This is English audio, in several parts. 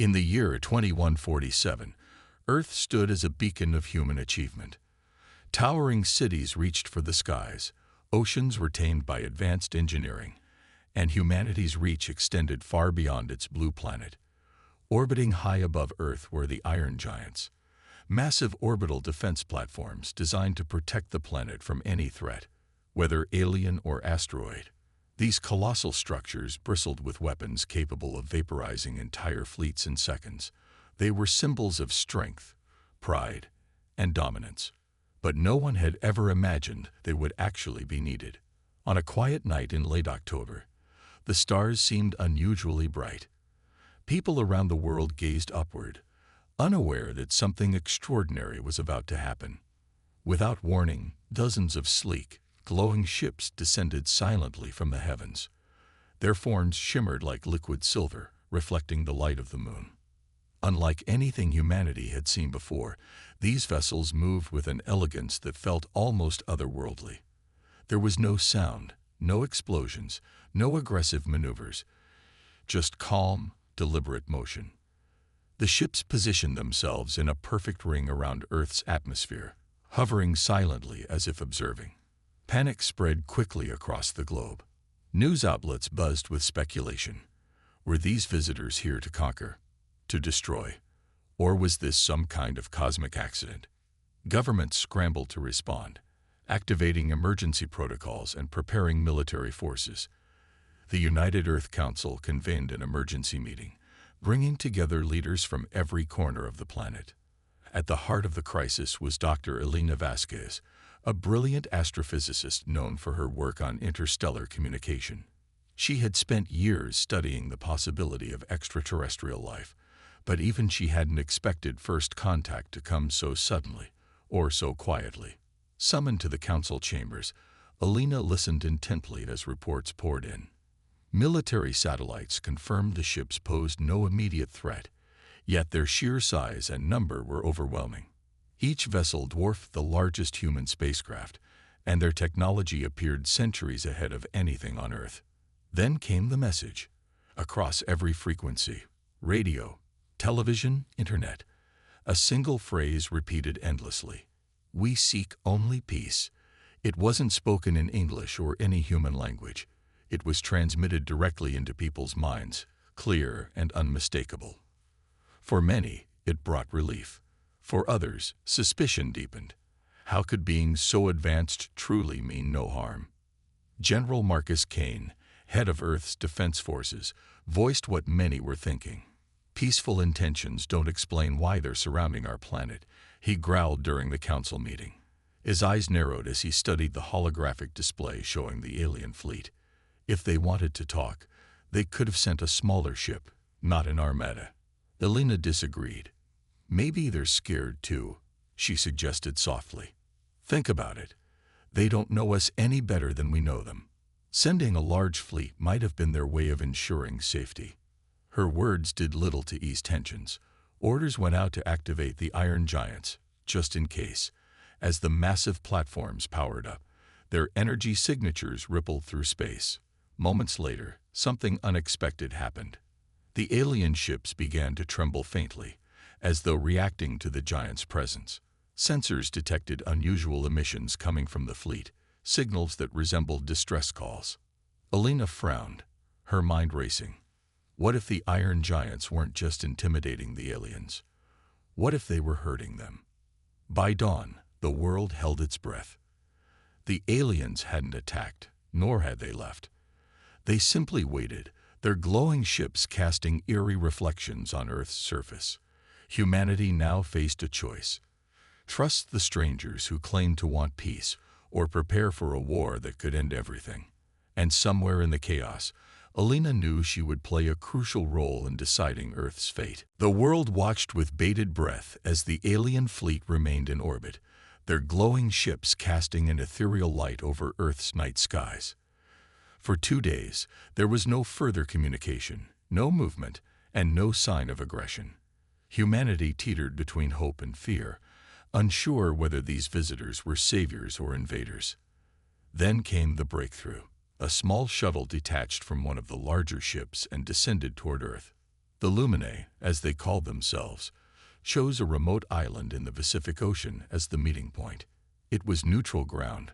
In the year 2147, Earth stood as a beacon of human achievement. Towering cities reached for the skies, oceans were tamed by advanced engineering, and humanity's reach extended far beyond its blue planet. Orbiting high above Earth were the Iron Giants, massive orbital defense platforms designed to protect the planet from any threat, whether alien or asteroid. These colossal structures bristled with weapons capable of vaporizing entire fleets in seconds. They were symbols of strength, pride, and dominance. But no one had ever imagined they would actually be needed. On a quiet night in late October, the stars seemed unusually bright. People around the world gazed upward, unaware that something extraordinary was about to happen. Without warning, dozens of sleek, glowing ships descended silently from the heavens. Their forms shimmered like liquid silver, reflecting the light of the moon. Unlike anything humanity had seen before, these vessels moved with an elegance that felt almost otherworldly. There was no sound, no explosions, no aggressive maneuvers, just calm, deliberate motion. The ships positioned themselves in a perfect ring around Earth's atmosphere, hovering silently as if observing. Panic spread quickly across the globe. News outlets buzzed with speculation. Were these visitors here to conquer, to destroy, or was this some kind of cosmic accident? Governments scrambled to respond, activating emergency protocols and preparing military forces. The United Earth Council convened an emergency meeting, bringing together leaders from every corner of the planet. At the heart of the crisis was Dr. Elena Vasquez, a brilliant astrophysicist known for her work on interstellar communication. She had spent years studying the possibility of extraterrestrial life, but even she hadn't expected first contact to come so suddenly, or so quietly. Summoned to the council chambers, Elena listened intently as reports poured in. Military satellites confirmed the ships posed no immediate threat, yet their sheer size and number were overwhelming. Each vessel dwarfed the largest human spacecraft, and their technology appeared centuries ahead of anything on Earth. Then came the message. Across every frequency, radio, television, internet, a single phrase repeated endlessly. We seek only peace. It wasn't spoken in English or any human language. It was transmitted directly into people's minds, clear and unmistakable. For many, it brought relief. For others, suspicion deepened. How could beings so advanced truly mean no harm? General Marcus Kane, head of Earth's defense forces, voiced what many were thinking. Peaceful intentions don't explain why they're surrounding our planet, he growled during the council meeting. His eyes narrowed as he studied the holographic display showing the alien fleet. If they wanted to talk, they could have sent a smaller ship, not an armada. Elena disagreed. Maybe they're scared too, she suggested softly. Think about it. They don't know us any better than we know them. Sending a large fleet might have been their way of ensuring safety. Her words did little to ease tensions. Orders went out to activate the Iron Giants, just in case. As the massive platforms powered up, their energy signatures rippled through space. Moments later, something unexpected happened. The alien ships began to tremble faintly, as though reacting to the giants' presence. Sensors detected unusual emissions coming from the fleet, signals that resembled distress calls. Elena frowned, her mind racing. What if the Iron Giants weren't just intimidating the aliens? What if they were hurting them? By dawn, the world held its breath. The aliens hadn't attacked, nor had they left. They simply waited, their glowing ships casting eerie reflections on Earth's surface. Humanity now faced a choice. Trust the strangers who claimed to want peace, or prepare for a war that could end everything. And somewhere in the chaos, Elena knew she would play a crucial role in deciding Earth's fate. The world watched with bated breath as the alien fleet remained in orbit, their glowing ships casting an ethereal light over Earth's night skies. For 2 days, there was no further communication, no movement, and no sign of aggression. Humanity teetered between hope and fear, unsure whether these visitors were saviors or invaders. Then came the breakthrough. A small shuttle detached from one of the larger ships and descended toward Earth. The Luminae, as they called themselves, chose a remote island in the Pacific Ocean as the meeting point. It was neutral ground,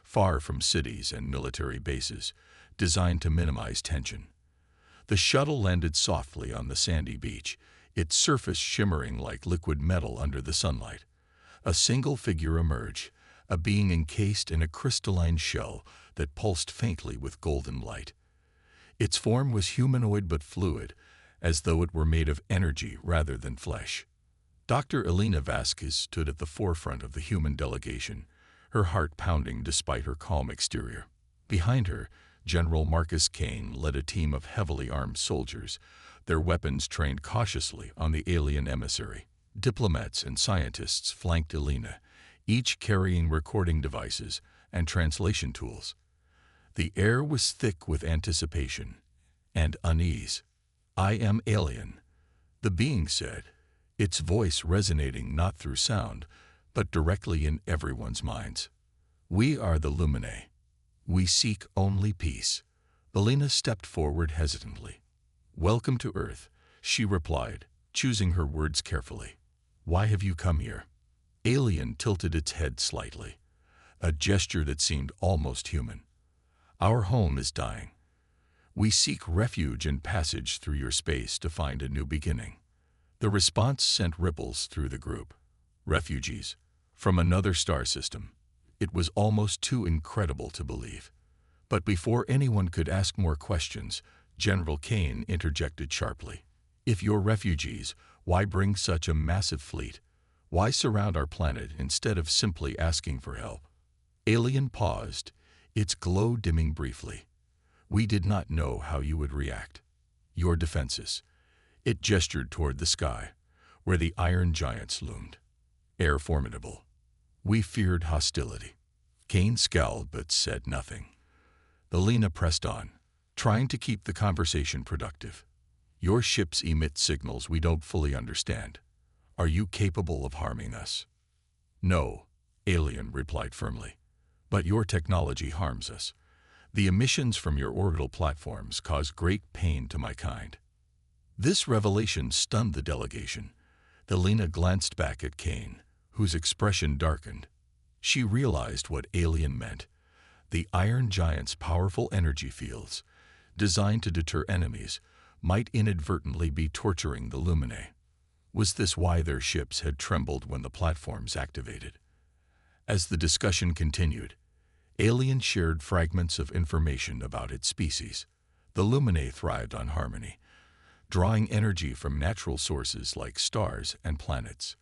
far from cities and military bases, designed to minimize tension. The shuttle landed softly on the sandy beach, its surface shimmering like liquid metal under the sunlight. A single figure emerged, a being encased in a crystalline shell that pulsed faintly with golden light. Its form was humanoid but fluid, as though it were made of energy rather than flesh. Dr. Elena Vasquez stood at the forefront of the human delegation, her heart pounding despite her calm exterior. Behind her, General Marcus Kane led a team of heavily armed soldiers, their weapons trained cautiously on the alien emissary. Diplomats and scientists flanked Elena, each carrying recording devices and translation tools. The air was thick with anticipation and unease. "I am alien," the being said, its voice resonating not through sound, but directly in everyone's minds. "We are the Luminae. We seek only peace." Elena stepped forward hesitantly. "Welcome to Earth," she replied, choosing her words carefully. "Why have you come here?" Alien tilted its head slightly, a gesture that seemed almost human. "Our home is dying. We seek refuge and passage through your space to find a new beginning." The response sent ripples through the group. Refugees from another star system. It was almost too incredible to believe. But before anyone could ask more questions, General Kane interjected sharply. "If you're refugees, why bring such a massive fleet? Why surround our planet instead of simply asking for help?" Alien paused, its glow dimming briefly. "We did not know how you would react. Your defenses." It gestured toward the sky, where the iron giants loomed. "Air formidable. We feared hostility." Kane scowled but said nothing. Elena pressed on, trying to keep the conversation productive. "Your ships emit signals we don't fully understand. Are you capable of harming us?" "No," Alien replied firmly. "But your technology harms us. The emissions from your orbital platforms cause great pain to my kind." This revelation stunned the delegation. Elena glanced back at Kane, whose expression darkened. She realized what Alien meant. The Iron Giant's powerful energy fields, designed to deter enemies, might inadvertently be torturing the Luminae. Was this why their ships had trembled when the platforms activated? As the discussion continued, Alien shared fragments of information about its species. The Luminae thrived on harmony, drawing energy from natural sources like stars and planets.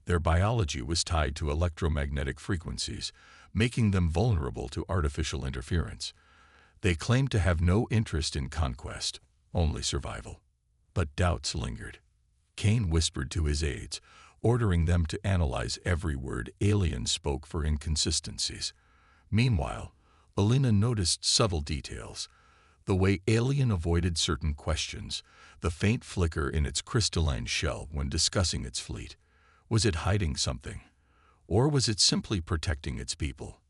Their biology was tied to electromagnetic frequencies, making them vulnerable to artificial interference. They claimed to have no interest in conquest, only survival. But doubts lingered. Kane whispered to his aides, ordering them to analyze every word Alien spoke for inconsistencies. Meanwhile, Elena noticed subtle details. The way Alien avoided certain questions, the faint flicker in its crystalline shell when discussing its fleet. Was it hiding something? Or was it simply protecting its people?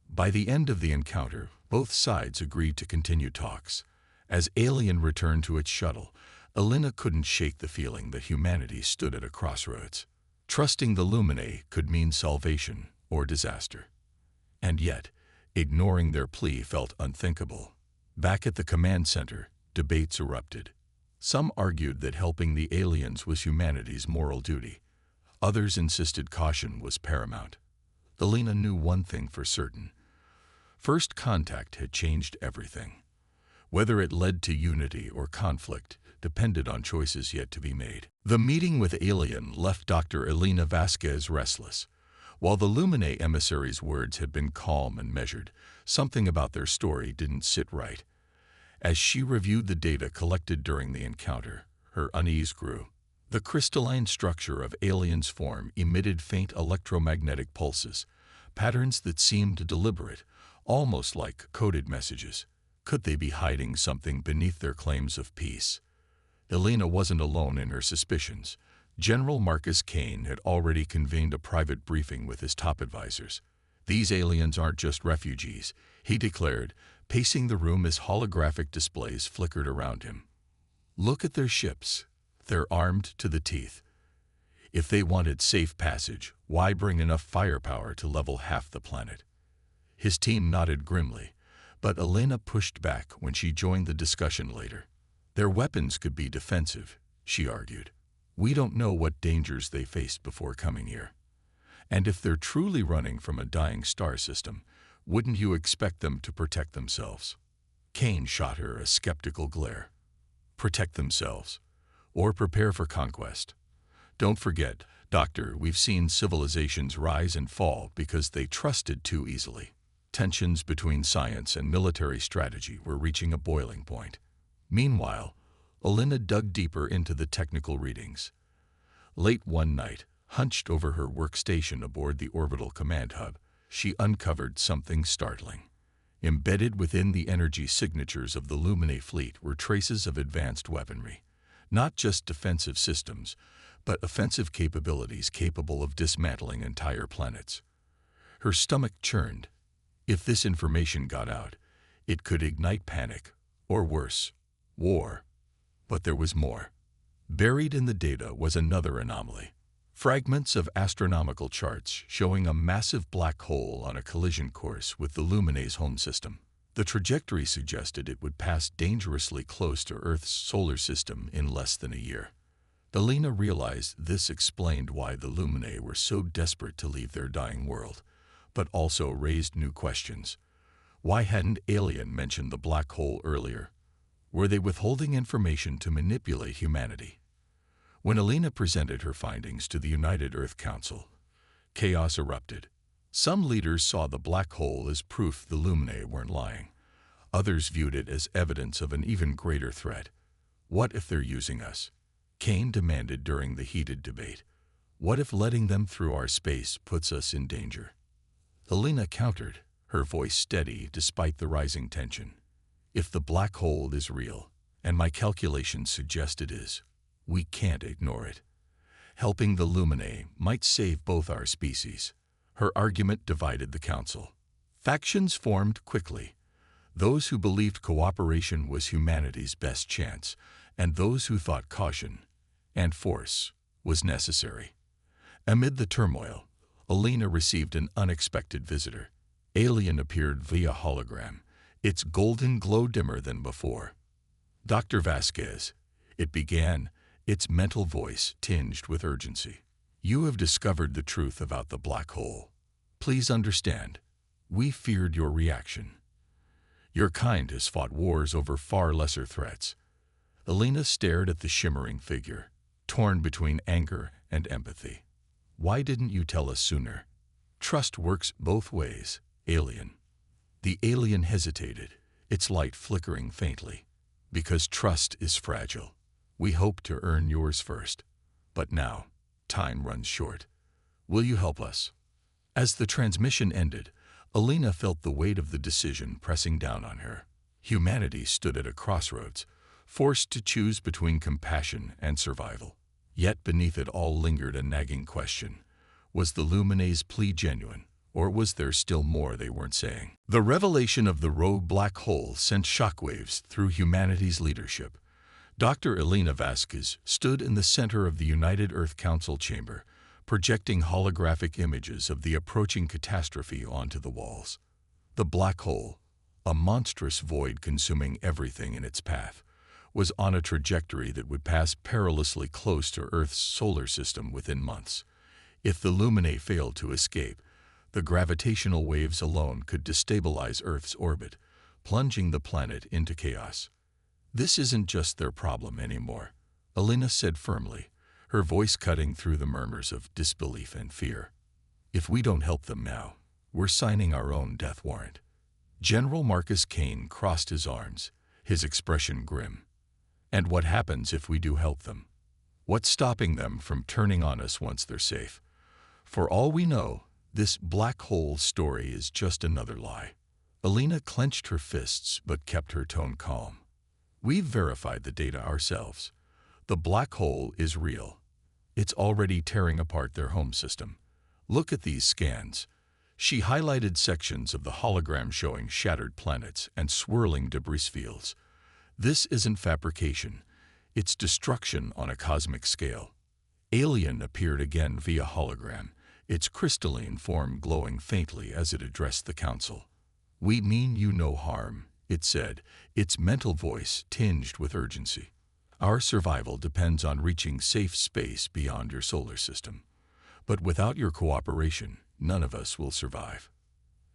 By the end of the encounter, both sides agreed to continue talks. As Alien returned to its shuttle, Elena couldn't shake the feeling that humanity stood at a crossroads. Trusting the Luminae could mean salvation or disaster. And yet, ignoring their plea felt unthinkable. Back at the command center, debates erupted. Some argued that helping the aliens was humanity's moral duty. Others insisted caution was paramount. Elena knew one thing for certain. First contact had changed everything. Whether it led to unity or conflict depended on choices yet to be made. The meeting with Alien left Dr. Elena Vasquez restless. While the Luminae emissary's words had been calm and measured, something about their story didn't sit right. As she reviewed the data collected during the encounter, her unease grew. The crystalline structure of Alien's form emitted faint electromagnetic pulses, patterns that seemed deliberate, almost like coded messages. Could they be hiding something beneath their claims of peace? Elena wasn't alone in her suspicions. General Marcus Kane had already convened a private briefing with his top advisors. "These aliens aren't just refugees," he declared, pacing the room as holographic displays flickered around him. "Look at their ships. They're armed to the teeth. If they wanted safe passage, why bring enough firepower to level half the planet? His team nodded grimly, but Elena pushed back when she joined the discussion later. Their weapons could be defensive, she argued. We don't know what dangers they faced before coming here. And if they're truly running from a dying star system, wouldn't you expect them to protect themselves? Kane shot her a skeptical glare. Protect themselves, or prepare for conquest. Don't forget, Doctor, we've seen civilizations rise and fall because they trusted too easily. Tensions between science and military strategy were reaching a boiling point. Meanwhile, Elena dug deeper into the technical readings. Late one night, hunched over her workstation aboard the orbital command hub, she uncovered something startling. Embedded within the energy signatures of the Luminae fleet were traces of advanced weaponry. Not just defensive systems, but offensive capabilities capable of dismantling entire planets. Her stomach churned. If this information got out, it could ignite panic, or worse, war. But there was more. Buried in the data was another anomaly. Fragments of astronomical charts showing a massive black hole on a collision course with the Luminae's home system. The trajectory suggested it would pass dangerously close to Earth's solar system in less than a year. Elena realized this explained why the Luminae were so desperate to leave their dying world, but also raised new questions. Why hadn't Alien mentioned the black hole earlier? Were they withholding information to manipulate humanity? When Elena presented her findings to the United Earth Council, chaos erupted. Some leaders saw the black hole as proof the Luminae weren't lying. Others viewed it as evidence of an even greater threat. What if they're using us? Kane demanded during the heated debate. What if letting them through our space puts us in danger? Elena countered, her voice steady despite the rising tension. If the black hole is real, and my calculations suggest it is, we can't ignore it. Helping the Luminae might save both our species. Her argument divided the council. Factions formed quickly. Those who believed cooperation was humanity's best chance, and those who thought caution and force was necessary. Amid the turmoil, Elena received an unexpected visitor. Alien appeared via hologram, its golden glow dimmer than before. Dr. Vasquez, it began, its mental voice tinged with urgency. You have discovered the truth about the black hole. Please understand, we feared your reaction. Your kind has fought wars over far lesser threats. Elena stared at the shimmering figure, torn between anger and empathy. Why didn't you tell us sooner? Trust works both ways, Alien. The alien hesitated, its light flickering faintly. Because trust is fragile. We hoped to earn yours first. But now, time runs short. Will you help us? As the transmission ended, Elena felt the weight of the decision pressing down on her. Humanity stood at a crossroads, forced to choose between compassion and survival. Yet beneath it all lingered a nagging question. Was the Luminae's plea genuine, or was there still more they weren't saying? The revelation of the rogue black hole sent shockwaves through humanity's leadership. Dr. Elena Vasquez stood in the center of the United Earth Council chamber, projecting holographic images of the approaching catastrophe onto the walls. The black hole, a monstrous void consuming everything in its path, was on a trajectory that would pass perilously close to Earth's solar system within months. If the Luminae failed to escape, the gravitational waves alone could destabilize Earth's orbit, plunging the planet into chaos. This isn't just their problem anymore, Elena said firmly, her voice cutting through the murmurs of disbelief and fear. If we don't help them now, we're signing our own death warrant. General Marcus Kane crossed his arms, his expression grim. And what happens if we do help them? What's stopping them from turning on us once they're safe? For all we know, this black hole story is just another lie. Elena clenched her fists but kept her tone calm. We've verified the data ourselves. The black hole is real. It's already tearing apart their home system. Look at these scans. She highlighted sections of the hologram showing shattered planets and swirling debris fields. This isn't fabrication. It's destruction on a cosmic scale. Alien appeared again via hologram, its crystalline form glowing faintly as it addressed the council. "We mean you no harm," it said, its mental voice tinged with urgency. "Our survival depends on reaching safe space beyond your solar system. But without your cooperation, none of us will survive."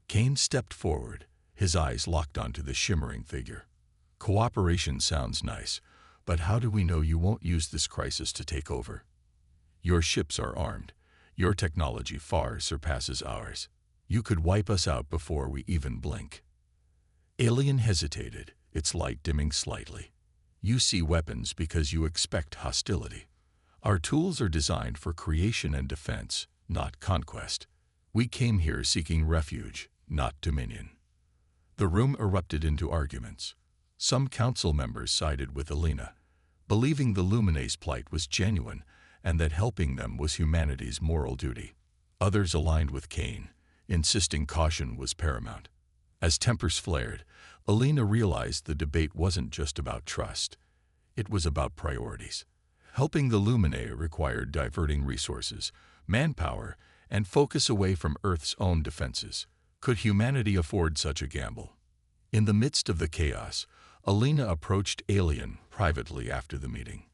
Kane stepped forward, his eyes locked onto the shimmering figure. "Cooperation sounds nice, but how do we know you won't use this crisis to take over? Your ships are armed. Your technology far surpasses ours. You could wipe us out before we even blink." Alien hesitated, its light dimming slightly. "You see weapons because you expect hostility. Our tools are designed for creation and defense, not conquest. We came here seeking refuge, not dominion." The room erupted into arguments. Some council members sided with Alina, believing the Luminae's plight was genuine and that helping them was humanity's moral duty. Others aligned with Kane, insisting caution was paramount. As tempers flared, Alina realized the debate wasn't just about trust. It was about priorities. Helping the Luminae required diverting resources, manpower, and focus away from Earth's own defenses. Could humanity afford such a gamble? In the midst of the chaos, Alina approached Alien privately after the meeting.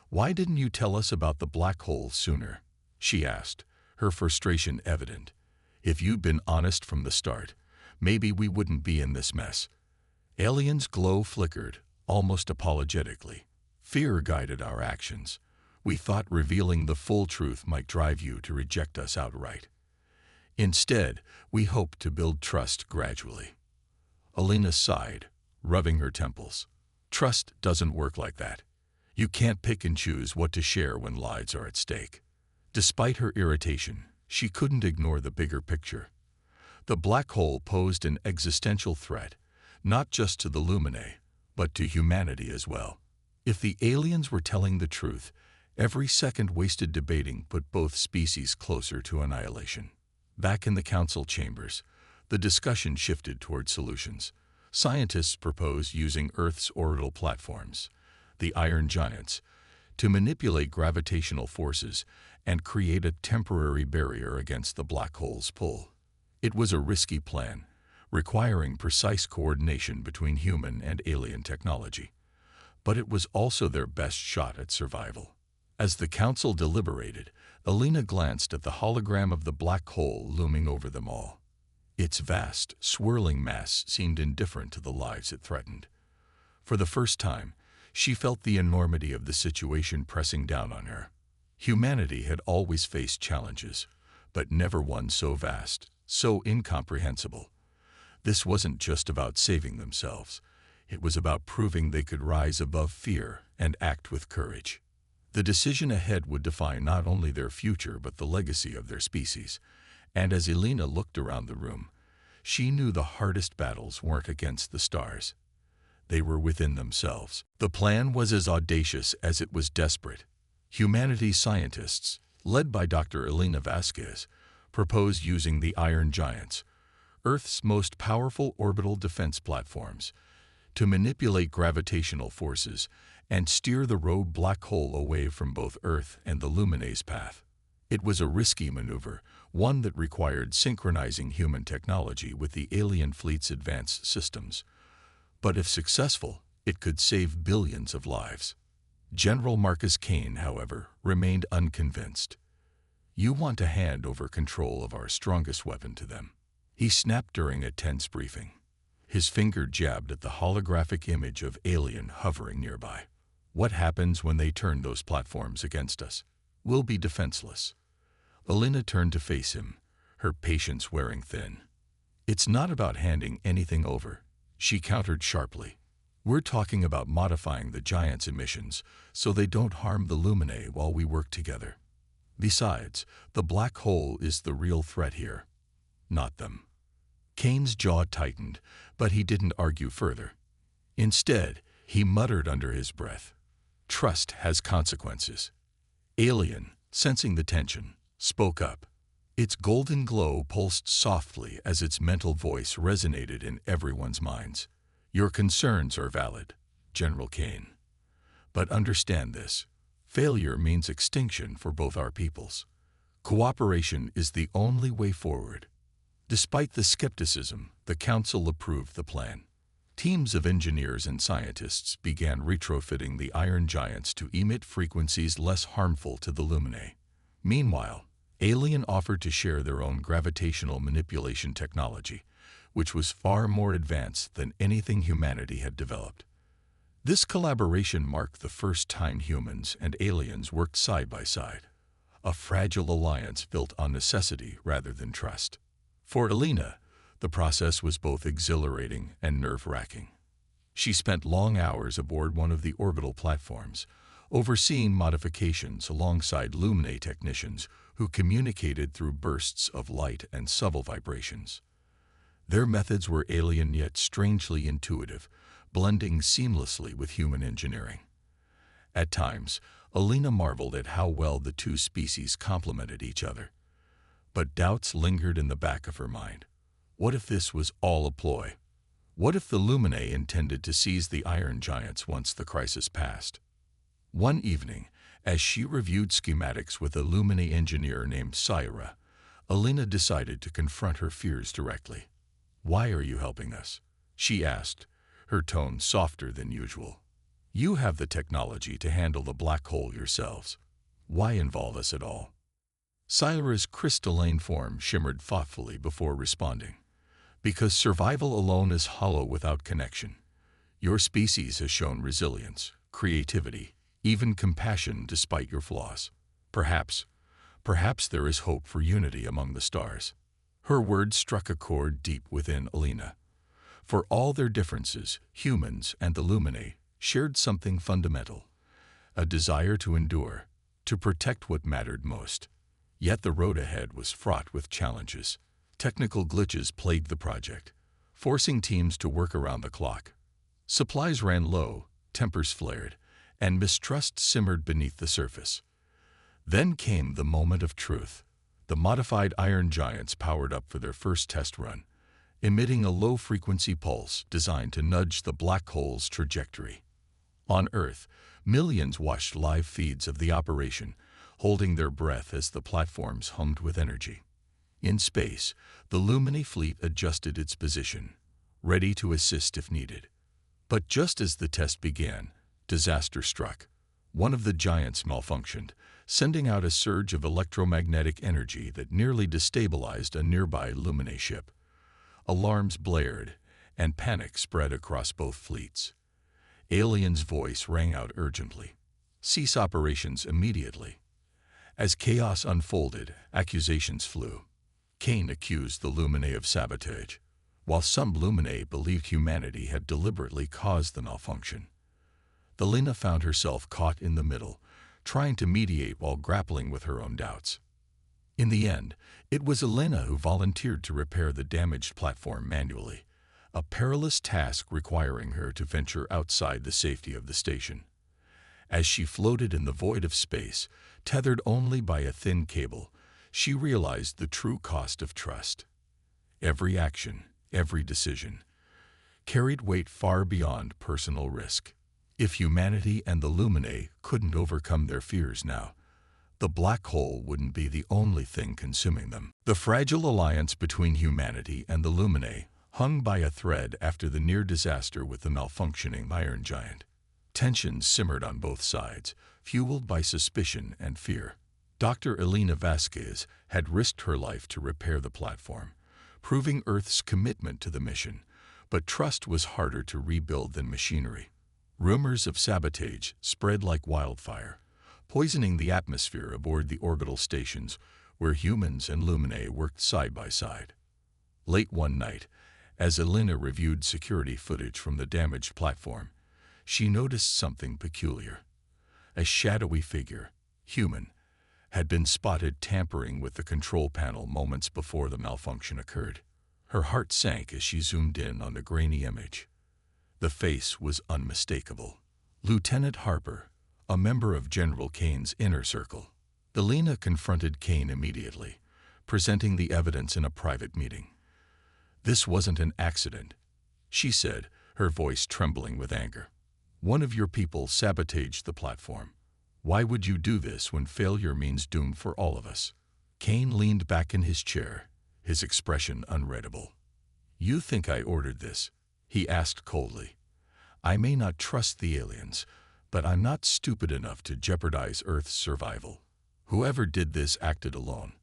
"Why didn't you tell us about the black hole sooner?" she asked, her frustration evident. "If you'd been honest from the start, maybe we wouldn't be in this mess." Alien's glow flickered, almost apologetically. "Fear guided our actions. We thought revealing the full truth might drive you to reject us outright. Instead, we hoped to build trust gradually." Alina sighed, rubbing her temples. "Trust doesn't work like that. You can't pick and choose what to share when lives are at stake." Despite her irritation, she couldn't ignore the bigger picture. The black hole posed an existential threat, not just to the Luminae, but to humanity as well. If the aliens were telling the truth, every second wasted debating put both species closer to annihilation. Back in the council chambers, the discussion shifted toward solutions. Scientists proposed using Earth's orbital platforms, the Iron Giants, to manipulate gravitational forces and create a temporary barrier against the black hole's pull. It was a risky plan, requiring precise coordination between human and alien technology. But it was also their best shot at survival. As the council deliberated, Alina glanced at the hologram of the black hole looming over them all. Its vast, swirling mass seemed indifferent to the lives it threatened. For the first time, she felt the enormity of the situation pressing down on her. Humanity had always faced challenges, but never one so vast, so incomprehensible. This wasn't just about saving themselves. It was about proving they could rise above fear and act with courage. The decision ahead would define not only their future but the legacy of their species. And as Alina looked around the room, she knew the hardest battles weren't against the stars. They were within themselves. The plan was as audacious as it was desperate. Humanity's scientists, led by Dr. Elena Vasquez, proposed using the Iron Giants, Earth's most powerful orbital defense platforms, to manipulate gravitational forces and steer the rogue black hole away from both Earth and the Luminae's path. It was a risky maneuver, one that required synchronizing human technology with the alien fleet's advanced systems. But if successful, it could save billions of lives. General Marcus Kane, however, remained unconvinced. "You want to hand over control of our strongest weapon to them," he snapped during a tense briefing. His finger jabbed at the holographic image of Alien hovering nearby. "What happens when they turn those platforms against us? We'll be defenseless." Alina turned to face him, her patience wearing thin. "It's not about handing anything over," she countered sharply. "We're talking about modifying the Giants' emissions so they don't harm the Luminae while we work together. Besides, the black hole is the real threat here, not them." Kane's jaw tightened, but he didn't argue further. Instead, he muttered under his breath, "Trust has consequences." Alien, sensing the tension, spoke up. Its golden glow pulsed softly as its mental voice resonated in everyone's minds. "Your concerns are valid, General Kane. But understand this. Failure means extinction for both our peoples. Cooperation is the only way forward. Despite the skepticism, the Council approved the plan. Teams of engineers and scientists began retrofitting the iron giants to emit frequencies less harmful to the Luminae. Meanwhile, Alien offered to share their own gravitational manipulation technology, which was far more advanced than anything humanity had developed. This collaboration marked the first time humans and aliens worked side by side, a fragile alliance built on necessity rather than trust. For Alina, the process was both exhilarating and nerve-wracking. She spent long hours aboard one of the orbital platforms, overseeing modifications alongside Luminae technicians who communicated through bursts of light and subtle vibrations. Their methods were alien yet strangely intuitive, blending seamlessly with human engineering. At times, Alina marveled at how well the two species complemented each other. But doubts lingered in the back of her mind. What if this was all a ploy? What if the Luminae intended to seize the iron giants once the crisis passed? One evening, as she reviewed schematics with a Luminae engineer named Scifi, Alina decided to confront her fears directly. "Why are you helping us?" she asked, her tone softer than usual. "You have the technology to handle the black hole yourselves. Why involve us at all?" Scifi's crystalline form shimmered thoughtfully before responding. "Because survival alone is hollow without connection. Your species has shown resilience, creativity, even compassion despite your flaws. Perhaps there is hope for unity among the stars." Her words struck a chord deep within Alina. For all their differences, humans and the Luminae shared something fundamental, a desire to endure, to protect what mattered most. Yet the road ahead was fraught with challenges. Technical glitches plagued the project, forcing teams to work around the clock. Supplies ran low, tempers flared, and mistrust simmered beneath the surface. Then came the moment of truth. The modified iron giants powered up for their first test run, emitting a low-frequency pulse designed to nudge the black hole's trajectory. On Earth, millions watched live feeds of the operation, holding their breath as the platforms hummed with energy. In space, the Luminae fleet adjusted its position, ready to assist if needed. But just as the test began, disaster struck. One of the giants malfunctioned, sending out a surge of electromagnetic energy that nearly destabilized a nearby Luminae ship. Alarms blared, and panic spread across both fleets. Alien's voice rang out urgently. "Cease operations immediately." As chaos unfolded, accusations flew. Kane accused the Luminae of sabotage, while some Luminae believed humanity had deliberately caused the malfunction. Alina found herself caught in the middle, trying to mediate while grappling with her own doubts. In the end, it was Alina who volunteered to repair the damaged platform manually, a perilous task requiring her to venture outside the safety of the station. As she floated in the void of space, tethered only by a thin cable, she realized the true cost of trust. Every action, every decision, carried weight far beyond personal risk. If humanity and the Luminae couldn't overcome their fears now, the black hole wouldn't be the only thing consuming them. The fragile alliance between humanity and the Luminae hung by a thread after the near disaster with the malfunctioning iron giant. Tensions simmered on both sides, fueled by suspicion and fear. Dr. Elena Vasquez had risked her life to repair the platform, proving Earth's commitment to the mission, but trust was harder to rebuild than machinery. Rumors of sabotage spread like wildfire, poisoning the atmosphere aboard the orbital stations where humans and Luminae worked side by side. Late one night, as Elena reviewed security footage from the damaged platform, she noticed something peculiar. A shadowy figure, human, had been spotted tampering with the control panel moments before the malfunction occurred. Her heart sank as she zoomed in on the grainy image. The face was unmistakable. Lieutenant Harper, a member of General Kane's inner circle. Elena confronted Kane immediately, presenting the evidence in a private meeting. "This wasn't an accident," she said, her voice trembling with anger. One of your people sabotaged the platform. Why would you do this when failure means doom for all of us? Kane leaned back in his chair, his expression unreadable. You think I ordered this? He asked coldly. I may not trust the aliens, but I'm not stupid enough to jeopardize Earth's survival. Whoever did this acted alone,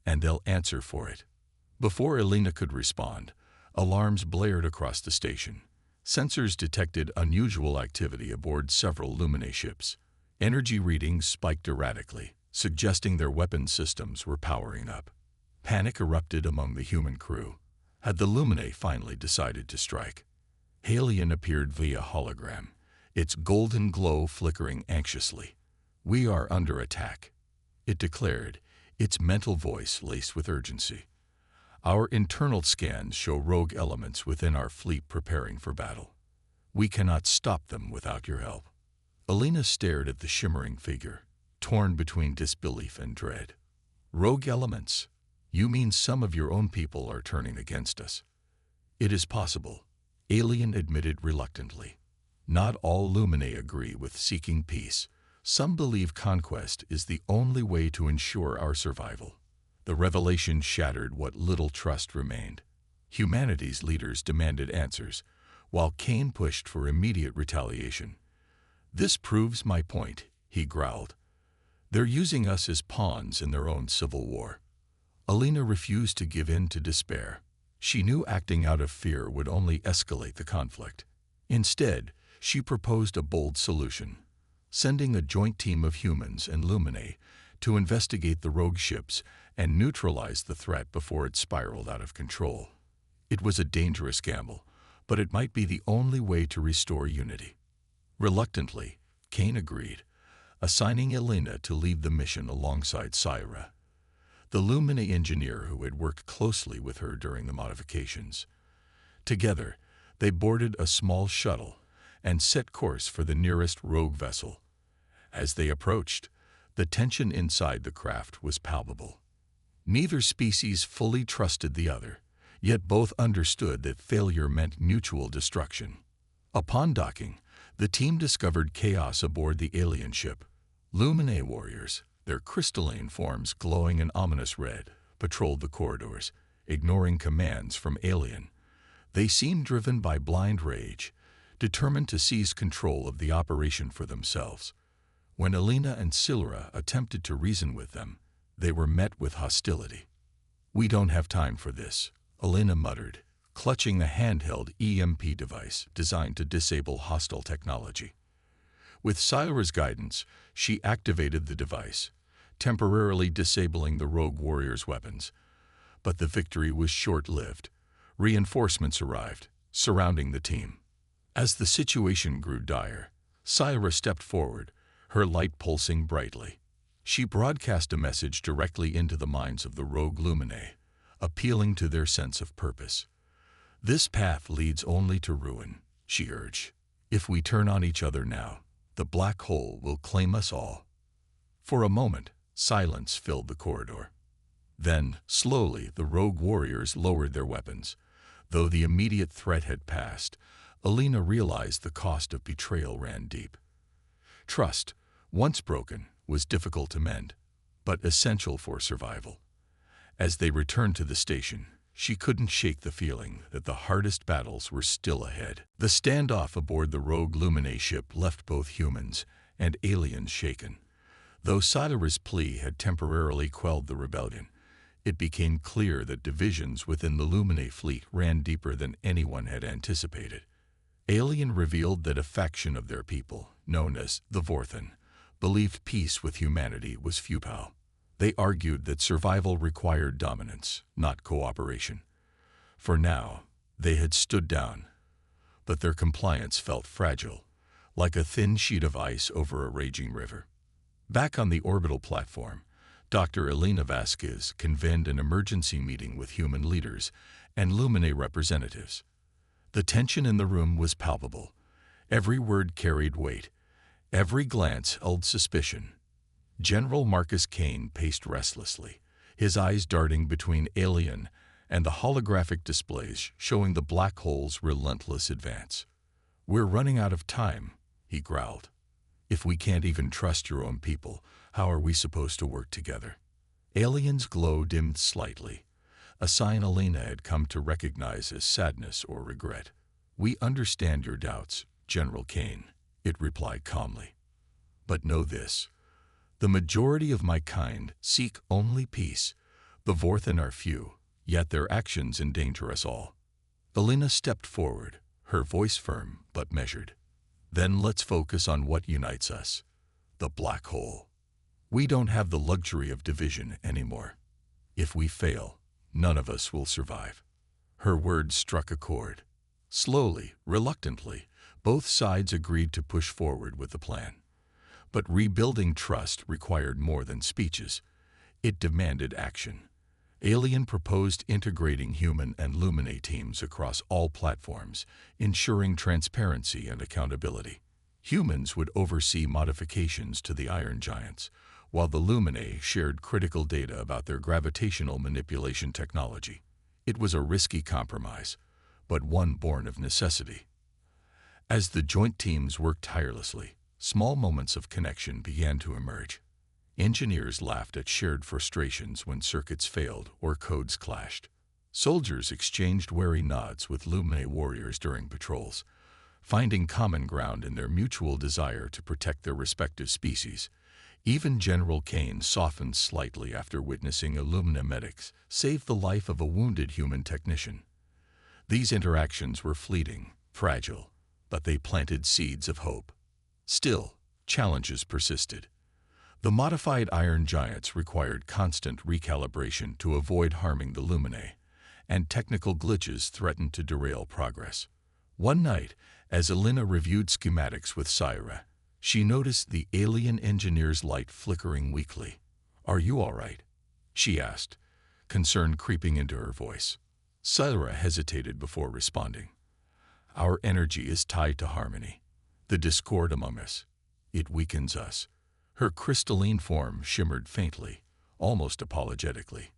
and they'll answer for it. Before Elena could respond, alarms blared across the station. Sensors detected unusual activity aboard several Lumine ships. Energy readings spiked erratically, suggesting their weapon systems were powering up. Panic erupted among the human crew. Had the Lumine finally decided to strike? Halion appeared via hologram, its golden glow flickering anxiously. We are under attack, it declared, its mental voice laced with urgency. Our internal scans show rogue elements within our fleet preparing for battle. We cannot stop them without your help. Elena stared at the shimmering figure, torn between disbelief and dread. Rogue elements? You mean some of your own people are turning against us? It is possible, Alien admitted reluctantly. Not all Lumine agree with seeking peace. Some believe conquest is the only way to ensure our survival. The revelation shattered what little trust remained. Humanity's leaders demanded answers, while Kane pushed for immediate retaliation. This proves my point, he growled. They're using us as pawns in their own civil war. Elena refused to give in to despair. She knew acting out of fear would only escalate the conflict. Instead, she proposed a bold solution, sending a joint team of humans and Lumine to investigate the rogue ships and neutralize the threat before it spiraled out of control. It was a dangerous gamble, but it might be the only way to restore unity. Reluctantly, Kane agreed, assigning Elena to lead the mission alongside Syra, the Lumine engineer who had worked closely with her during the modifications. Together, they boarded a small shuttle and set course for the nearest rogue vessel. As they approached, the tension inside the craft was palpable. Neither species fully trusted the other, yet both understood that failure meant mutual destruction. Upon docking, the team discovered chaos aboard the alien ship. Lumine warriors, their crystalline forms glowing an ominous red, patrolled the corridors, ignoring commands from Alien. They seemed driven by blind rage, determined to seize control of the operation for themselves. When Elena and Silra attempted to reason with them, they were met with hostility. We don't have time for this, Elena muttered, clutching the handheld EMP device designed to disable hostile technology. With Syra's guidance, she activated the device, temporarily disabling the rogue warrior's weapons. But the victory was short-lived. Reinforcements arrived, surrounding the team. As the situation grew dire, Syra stepped forward, her light pulsing brightly. She broadcast a message directly into the minds of the rogue Lumine, appealing to their sense of purpose. This path leads only to ruin, she urged. If we turn on each other now, the black hole will claim us all. For a moment, silence filled the corridor. Then, slowly, the rogue warriors lowered their weapons. Though the immediate threat had passed, Elena realized the cost of betrayal ran deep. Trust, once broken, was difficult to mend, but essential for survival. As they returned to the station, she couldn't shake the feeling that the hardest battles were still ahead. The standoff aboard the rogue Lumine ship left both humans and aliens shaken. Though Syra's plea had temporarily quelled the rebellion, it became clear that divisions within the Lumine fleet ran deeper than anyone had anticipated. Alien revealed that a faction of their people, known as the Vorthan, believed peace with humanity was futile. They argued that survival required dominance, not cooperation. For now, they had stood down, but their compliance felt fragile, like a thin sheet of ice over a raging river. Back on the orbital platform, Dr. Elena Vasquez convened an emergency meeting with human leaders and Lumine representatives. The tension in the room was palpable. Every word carried weight. Every glance held suspicion. General Marcus Kane paced restlessly, his eyes darting between Alien and the holographic displays showing the black hole's relentless advance. "We're running out of time," he growled. "If we can't even trust your own people, how are we supposed to work together?" Alien's glow dimmed slightly, a sign Elena had come to recognize as sadness or regret. "We understand your doubts, General Kane," it replied calmly. "But know this. The majority of my kind seek only peace. The Vorthen are few, yet their actions endanger us all." Elena stepped forward, her voice firm but measured. "Then let's focus on what unites us. The black hole. We don't have the luxury of division anymore. If we fail, none of us will survive." Her words struck a chord. Slowly, reluctantly, both sides agreed to push forward with the plan. But rebuilding trust required more than speeches. It demanded action. Alien proposed integrating human and Lumine teams across all platforms, ensuring transparency and accountability. Humans would oversee modifications to the Iron Giants, while the Lumine shared critical data about their gravitational manipulation technology. It was a risky compromise, but one born of necessity. As the joint teams worked tirelessly, small moments of connection began to emerge. Engineers laughed at shared frustrations when circuits failed or codes clashed. Soldiers exchanged wary nods with Lumine warriors during patrols, finding common ground in their mutual desire to protect their respective species. Even General Kane softened slightly after witnessing Illumina medics save the life of a wounded human technician. These interactions were fleeting, fragile, but they planted seeds of hope. Still, challenges persisted. The modified Iron Giants required constant recalibration to avoid harming the Lumine, and technical glitches threatened to derail progress. One night, as Elena reviewed schematics with Syra, she noticed the alien engineer's light flickering weakly. "Are you all right?" she asked, concern creeping into her voice. Syra hesitated before responding. "Our energy is tied to harmony. The discord among us. It weakens us." Her crystalline form shimmered faintly, almost apologetically.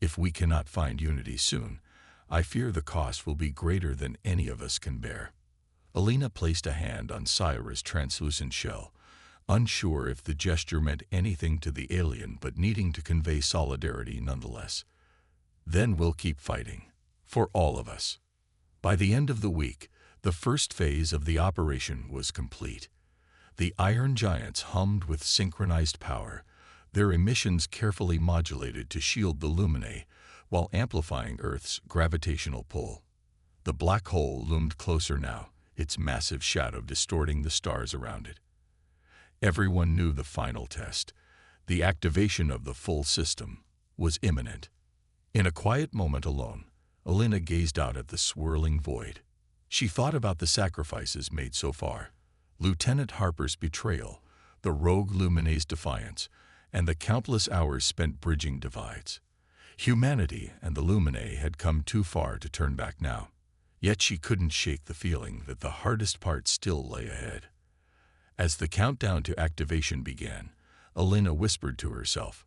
"If we cannot find unity soon, I fear the cost will be greater than any of us can bear." Elena placed a hand on Syra's translucent shell, unsure if the gesture meant anything to the alien but needing to convey solidarity nonetheless. "Then we'll keep fighting. For all of us." By the end of the week, the first phase of the operation was complete. The Iron Giants hummed with synchronized power, their emissions carefully modulated to shield the Lumine while amplifying Earth's gravitational pull. The black hole loomed closer now, its massive shadow distorting the stars around it. Everyone knew the final test, the activation of the full system, was imminent. In a quiet moment alone, Elena gazed out at the swirling void. She thought about the sacrifices made so far. Lieutenant Harper's betrayal, the rogue Lumine's defiance, and the countless hours spent bridging divides. Humanity and the Lumine had come too far to turn back now. Yet she couldn't shake the feeling that the hardest part still lay ahead. As the countdown to activation began, Elena whispered to herself,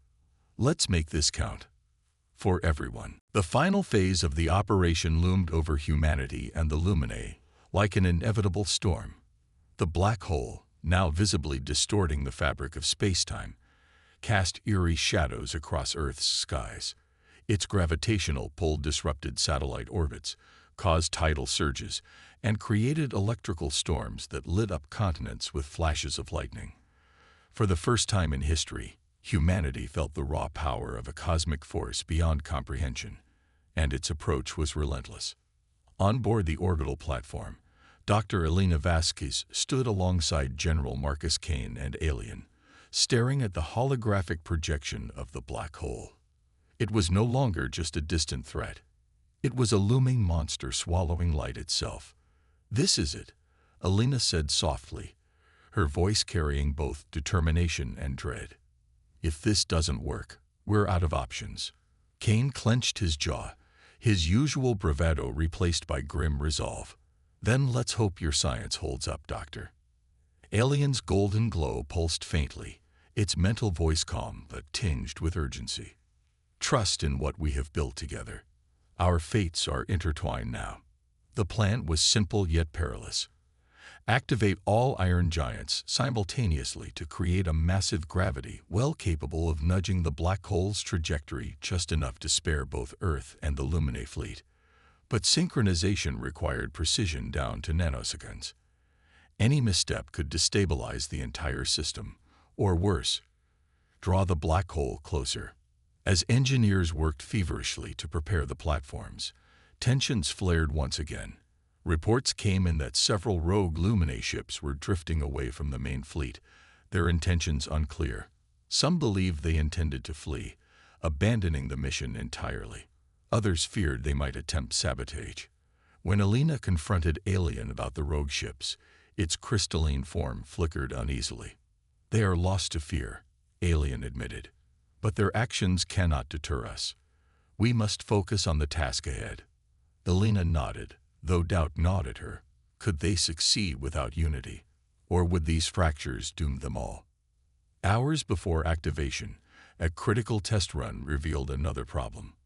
"Let's make this count. For everyone." The final phase of the operation loomed over humanity and the Lumine like an inevitable storm. The black hole, now visibly distorting the fabric of space-time, cast eerie shadows across Earth's skies. Its gravitational pull disrupted satellite orbits, caused tidal surges, and created electrical storms that lit up continents with flashes of lightning. For the first time in history, humanity felt the raw power of a cosmic force beyond comprehension, and its approach was relentless. On board the orbital platform, Dr. Elena Vasquez stood alongside General Marcus Kane and Alien, staring at the holographic projection of the black hole. It was no longer just a distant threat. It was a looming monster swallowing light itself. "This is it," Elena said softly, her voice carrying both determination and dread. "If this doesn't work, we're out of options." Kane clenched his jaw, his usual bravado replaced by grim resolve. "Then let's hope your science holds up, Doctor." Alien's golden glow pulsed faintly, its mental voice calm but tinged with urgency. "Trust in what we have built together. Our fates are intertwined now." The plan was simple yet perilous. Activate all iron giants simultaneously to create a massive gravity well capable of nudging the black hole's trajectory just enough to spare both Earth and the Luminae fleet. But synchronization required precision down to nanoseconds. Any misstep could destabilize the entire system, or worse, draw the black hole closer. As engineers worked feverishly to prepare the platforms, tensions flared once again. Reports came in that several rogue Luminae ships were drifting away from the main fleet, their intentions unclear. Some believed they intended to flee, abandoning the mission entirely. Others feared they might attempt sabotage. When Alina confronted Alien about the rogue ships, its crystalline form flickered uneasily. "They are lost to fear," Alien admitted. "But their actions cannot deter us. We must focus on the task ahead." Alina nodded, though doubt gnawed at her. Could they succeed without unity? Or would these fractures doom them all? Hours before activation, a critical test run revealed another problem.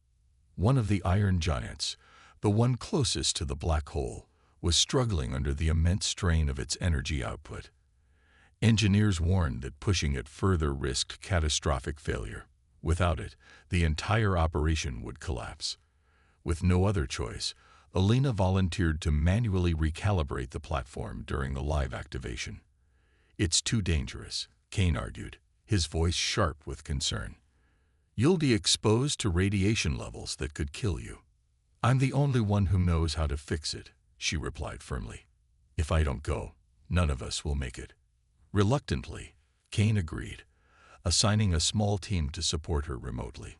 One of the iron giants, the one closest to the black hole, was struggling under the immense strain of its energy output. Engineers warned that pushing it further risked catastrophic failure. Without it, the entire operation would collapse. With no other choice, Alina volunteered to manually recalibrate the platform during the live activation. "It's too dangerous," Kane argued, his voice sharp with concern. "You'll be exposed to radiation levels that could kill you." "I'm the only one who knows how to fix it," she replied firmly. "If I don't go, none of us will make it." Reluctantly, Kane agreed, assigning a small team to support her remotely.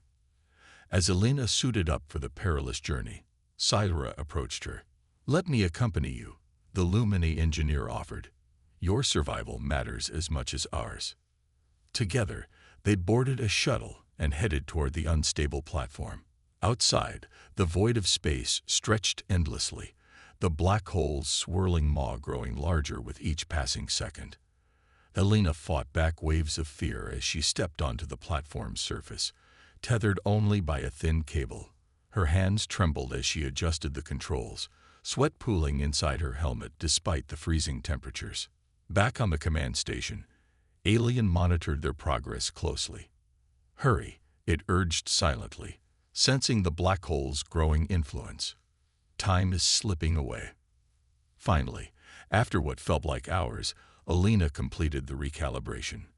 As Alina suited up for the perilous journey, Syra approached her. "Let me accompany you," the Luminae engineer offered. "Your survival matters as much as ours." Together, they boarded a shuttle and headed toward the unstable platform. Outside, the void of space stretched endlessly, the black hole's swirling maw growing larger with each passing second. Alina fought back waves of fear as she stepped onto the platform's surface, tethered only by a thin cable. Her hands trembled as she adjusted the controls, sweat pooling inside her helmet despite the freezing temperatures. Back on the command station, Alien monitored their progress closely. "Hurry," it urged silently, sensing the black hole's growing influence. "Time is slipping away." Finally, after what felt like hours, Alina completed the recalibration.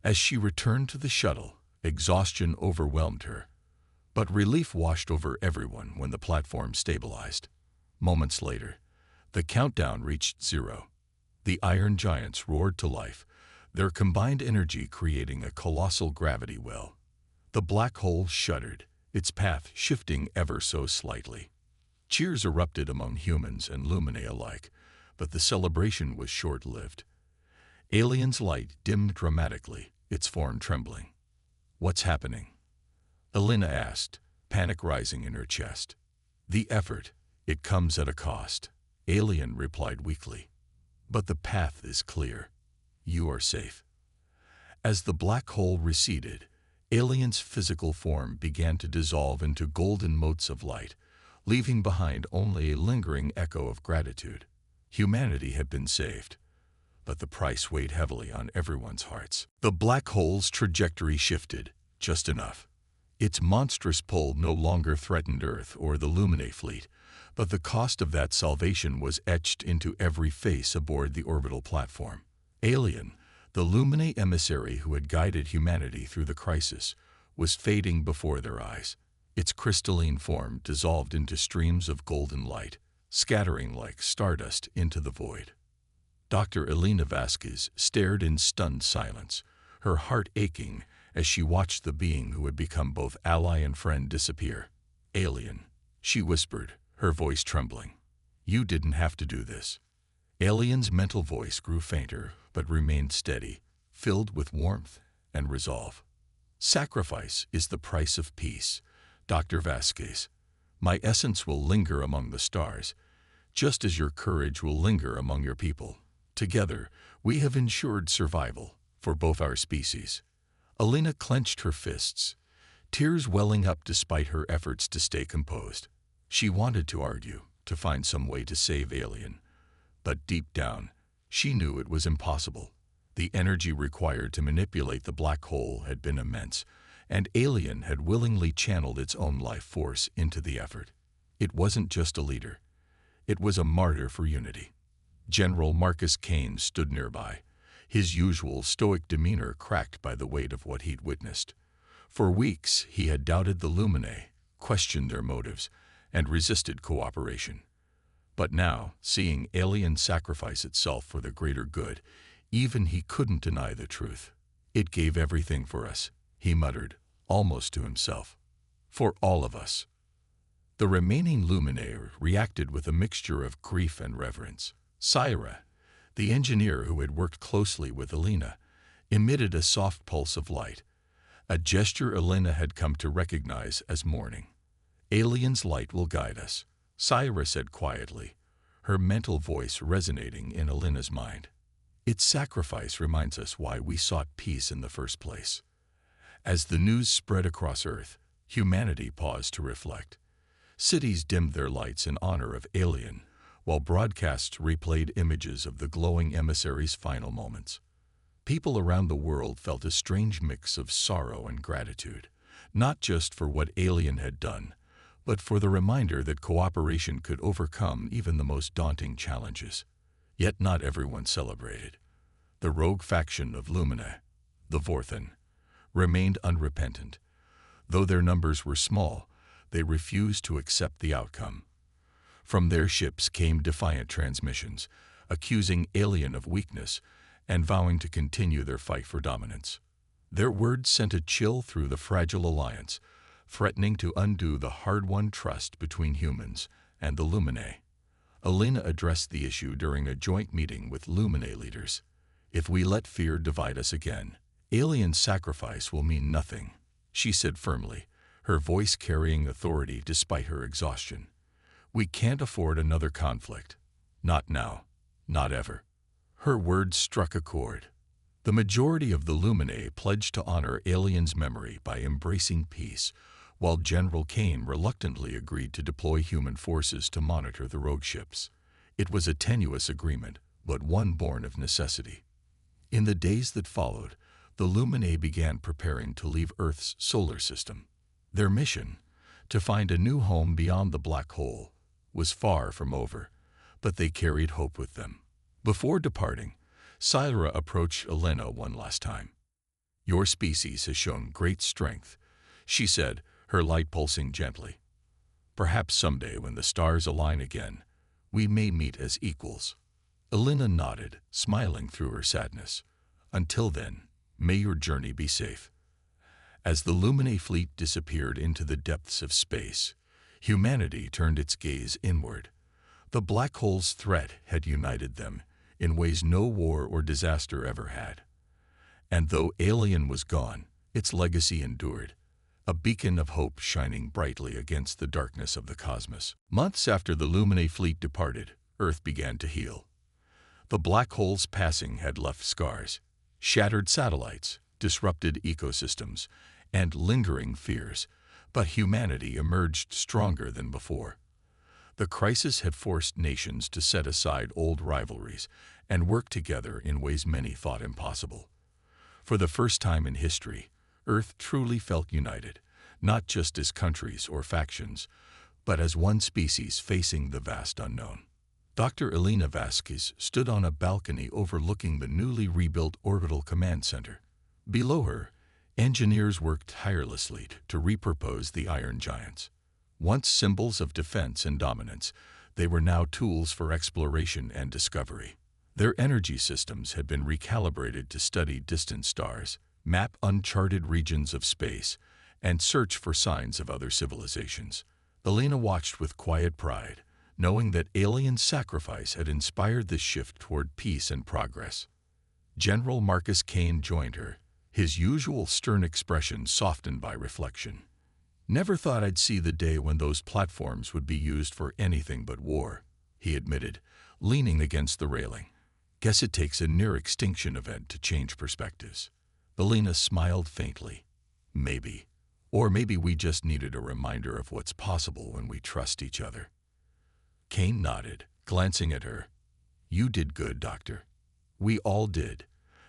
As she returned to the shuttle, exhaustion overwhelmed her, but relief washed over everyone when the platform stabilized. Moments later, the countdown reached 0. The iron giants roared to life, their combined energy creating a colossal gravity well. The black hole shuddered, its path shifting ever so slightly. Cheers erupted among humans and Luminae alike, but the celebration was short-lived. Alien's light dimmed dramatically, its form trembling. "What's happening?" Alina asked, panic rising in her chest. "The effort. It comes at a cost," Alien replied weakly. "But the path is clear. You are safe." As the black hole receded, Alien's physical form began to dissolve into golden motes of light, leaving behind only a lingering echo of gratitude. Humanity had been saved, but the price weighed heavily on everyone's hearts. The black hole's trajectory shifted, just enough. Its monstrous pull no longer threatened Earth or the Luminae fleet, but the cost of that salvation was etched into every face aboard the orbital platform. Alien, the Luminae emissary who had guided humanity through the crisis, was fading before their eyes. Its crystalline form dissolved into streams of golden light, scattering like stardust into the void. Dr. Elena Vasquez stared in stunned silence, her heart aching as she watched the being who had become both ally and friend disappear. "Alien," she whispered, her voice trembling. "You didn't have to do this." Alien's mental voice grew fainter but remained steady, filled with warmth and resolve. "Sacrifice is the price of peace, Dr. Vasquez. My essence will linger among the stars, just as your courage will linger among your people. Together, we have ensured survival for both our species." Alina clenched her fists, tears welling up despite her efforts to stay composed. She wanted to argue, to find some way to save Alien, but deep down, She knew it was impossible. The energy required to manipulate the black hole had been immense, and Alien had willingly channeled its own life force into the effort. It wasn't just a leader. It was a martyr for unity. General Marcus Kane stood nearby, his usual stoic demeanor cracked by the weight of what he'd witnessed. For weeks, he had doubted the Luminae, questioned their motives, and resisted cooperation. But now, seeing Alien sacrifice itself for the greater good, even he couldn't deny the truth. It gave everything for us, he muttered, almost to himself. For all of us. The remaining Luminae reacted with a mixture of grief and reverence. Syra, the engineer who had worked closely with Elena, emitted a soft pulse of light, a gesture Elena had come to recognize as mourning. Alien's light will guide us, Syra said quietly, her mental voice resonating in Elena's mind. Its sacrifice reminds us why we sought peace in the first place. As the news spread across Earth, humanity paused to reflect. Cities dimmed their lights in honor of Alien, while broadcasts replayed images of the glowing emissary's final moments. People around the world felt a strange mix of sorrow and gratitude, not just for what Alien had done, but for the reminder that cooperation could overcome even the most daunting challenges. Yet not everyone celebrated. The rogue faction of Lumina, the Vorthan, remained unrepentant. Though their numbers were small, they refused to accept the outcome. From their ships came defiant transmissions, accusing Alien of weakness and vowing to continue their fight for dominance. Their words sent a chill through the fragile alliance, threatening to undo the hard-won trust between humans and the Luminae. Elena addressed the issue during a joint meeting with Luminae leaders. If we let fear divide us again, Alien's sacrifice will mean nothing, she said firmly, her voice carrying authority despite her exhaustion. We can't afford another conflict. Not now. Not ever. Her words struck a chord. The majority of the Luminae pledged to honor Alien's memory by embracing peace, while General Kane reluctantly agreed to deploy human forces to monitor the rogue ships. It was a tenuous agreement, but one born of necessity. In the days that followed, the Luminae began preparing to leave Earth's solar system. Their mission, to find a new home beyond the black hole, was far from over, but they carried hope with them. Before departing, Syra approached Elena one last time. Your species has shown great strength, she said, her light pulsing gently. Perhaps someday when the stars align again, we may meet as equals. Elena nodded, smiling through her sadness. Until then, may your journey be safe. As the Luminae fleet disappeared into the depths of space, humanity turned its gaze inward. The black hole's threat had united them in ways no war or disaster ever had. And though Alien was gone, its legacy endured, a beacon of hope shining brightly against the darkness of the cosmos. Months after the Luminae fleet departed, Earth began to heal. The black hole's passing had left scars, shattered satellites, disrupted ecosystems, and lingering fears, but humanity emerged stronger than before. The crisis had forced nations to set aside old rivalries and work together in ways many thought impossible. For the first time in history, Earth truly felt united, not just as countries or factions, but as one species facing the vast unknown. Dr. Elena Vasquez stood on a balcony overlooking the newly rebuilt Orbital Command Center. Below her, engineers worked tirelessly to repurpose the Iron Giants. Once symbols of defense and dominance, they were now tools for exploration and discovery. Their energy systems had been recalibrated to study distant stars, map uncharted regions of space, and search for signs of other civilizations. Elena watched with quiet pride, knowing that Alien's sacrifice had inspired this shift toward peace and progress. General Marcus Kane joined her, his usual stern expression softened by reflection. Never thought I'd see the day when those platforms would be used for anything but war, he admitted, leaning against the railing. Guess it takes a near-extinction event to change perspectives. Elena smiled faintly. Maybe. Or maybe we just needed a reminder of what's possible when we trust each other. Kane nodded, glancing at her. You did good, Doctor. We all did.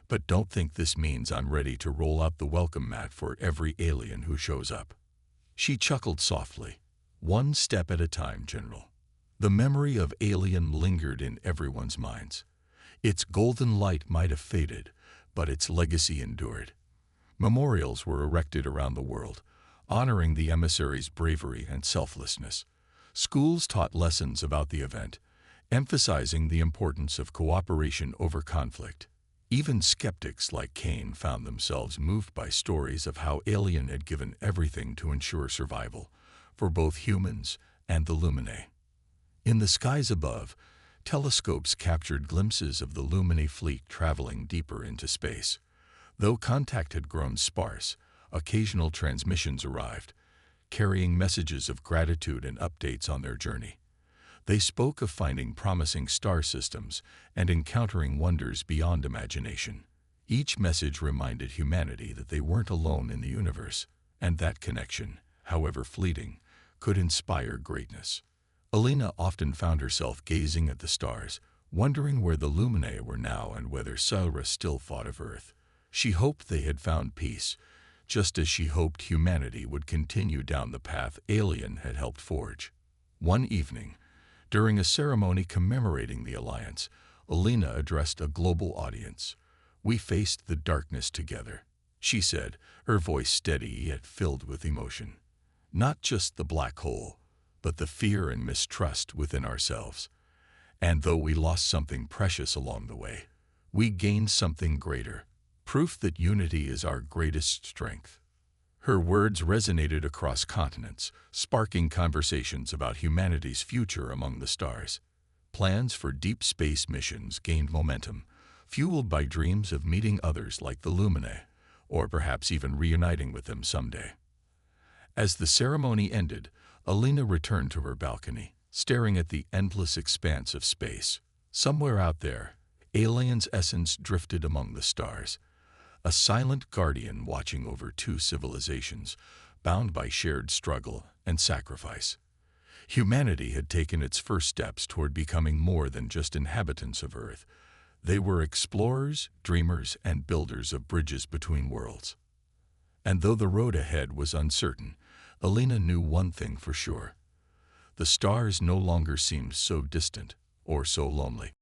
But don't think this means I'm ready to roll out the welcome mat for every alien who shows up. She chuckled softly. One step at a time, General. The memory of Alien lingered in everyone's minds. Its golden light might have faded, but its legacy endured. Memorials were erected around the world, honoring the emissary's bravery and selflessness. Schools taught lessons about the event, emphasizing the importance of cooperation over conflict. Even skeptics like Kane found themselves moved by stories of how Alien had given everything to ensure survival for both humans and the Lumine. In the skies above, telescopes captured glimpses of the Lumine fleet traveling deeper into space. Though contact had grown sparse, occasional transmissions arrived, carrying messages of gratitude and updates on their journey. They spoke of finding promising star systems and encountering wonders beyond imagination. Each message reminded humanity that they weren't alone in the universe, and that connection, however fleeting, could inspire greatness. Alina often found herself gazing at the stars, wondering where the Lumine were now and whether Saura still thought of Earth. She hoped they had found peace, just as she hoped humanity would continue down the path Alien had helped forge. One evening, during a ceremony commemorating the Alliance, Alina addressed a global audience. "We faced the darkness together," she said, her voice steady yet filled with emotion. "Not just the black hole, but the fear and mistrust within ourselves. And though we lost something precious along the way, we gained something greater, proof that unity is our greatest strength." Her words resonated across continents, sparking conversations about humanity's future among the stars. Plans for deep space missions gained momentum, fueled by dreams of meeting others like the Lumine, or perhaps even reuniting with them someday. As the ceremony ended, Alina returned to her balcony, staring at the endless expanse of space. Somewhere out there, Alien's essence drifted among the stars, a silent guardian watching over two civilizations, bound by shared struggle and sacrifice. Humanity had taken its first steps toward becoming more than just inhabitants of Earth. They were explorers, dreamers, and builders of bridges between worlds. And though the road ahead was uncertain, Alina knew one thing for sure. The stars no longer seemed so distant or so lonely.